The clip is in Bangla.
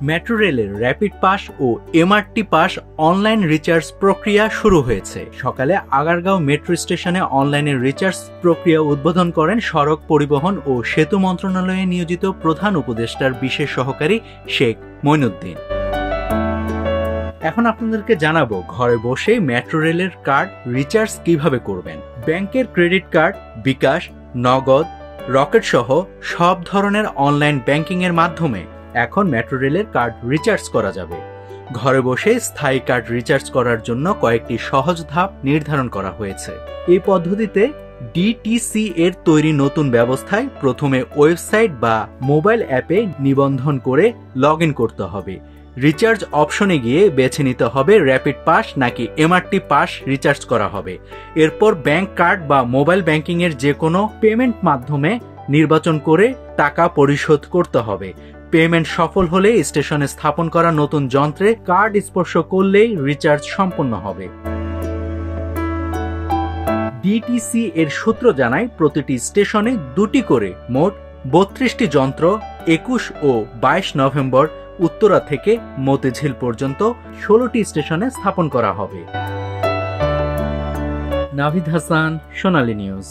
মেট্রো রেলের র্যাপিড পাস ও এমআরটি পাস অনলাইন রিচার্জ প্রক্রিয়া শুরু হয়েছে। সকালে আগারগাঁও মেট্রো স্টেশনে অনলাইনে রিচার্জ প্রক্রিয়া উদ্বোধন করেন সড়ক পরিবহন ও সেতু মন্ত্রণালয়ে নিয়োজিত প্রধান উপদেষ্টার বিশেষ সহকারী শেখ মঈনুদ্দিন। এখন আপনাদেরকে জানাবো ঘরে বসে মেট্রো রেলের কার্ড রিচার্জ কিভাবে করবেন। ব্যাংকের ক্রেডিট কার্ড, বিকাশ, নগদ, রকেট সহ সব ধরনের অনলাইন ব্যাংকিং এর মাধ্যমে এখন মেট্রো রেলের কার্ড রিচার্জ করা যাবে। ঘরে বসে স্থায়ী কার্ড রিচার্জ করার জন্য কয়েকটি সহজ ধাপ নির্ধারণ করা হয়েছে। এই পদ্ধতিতে ডিটিসি এর তৈরি নতুন ব্যবস্থায় প্রথমে ওয়েবসাইট বা মোবাইল অ্যাপে নিবন্ধন করে লগ ইন করতে হবে। রিচার্জ অপশনে গিয়ে বেছে নিতে হবে র্যাপিড পাস নাকি এমআরটি পাস রিচার্জ করা হবে। এরপর ব্যাংক কার্ড বা মোবাইল ব্যাংকিং এর যে কোনো পেমেন্ট মাধ্যমে নির্বাচন করে টাকা পরিশোধ করতে হবে। পেমেন্ট সফল হলে স্টেশনে স্থাপন করা নতুন যন্ত্রে কার্ড স্পর্শ করলেই রিচার্জ সম্পন্ন হবে। ডিটিসি এর সূত্র জানায় প্রতিটি স্টেশনে দুটি করে মোট 32টি যন্ত্র 21 ও 22 নভেম্বর উত্তরা থেকে মতিঝিল পর্যন্ত 16টি স্টেশনে স্থাপন করা হবে। নাভিদ হাসান, সোনালী নিউজ।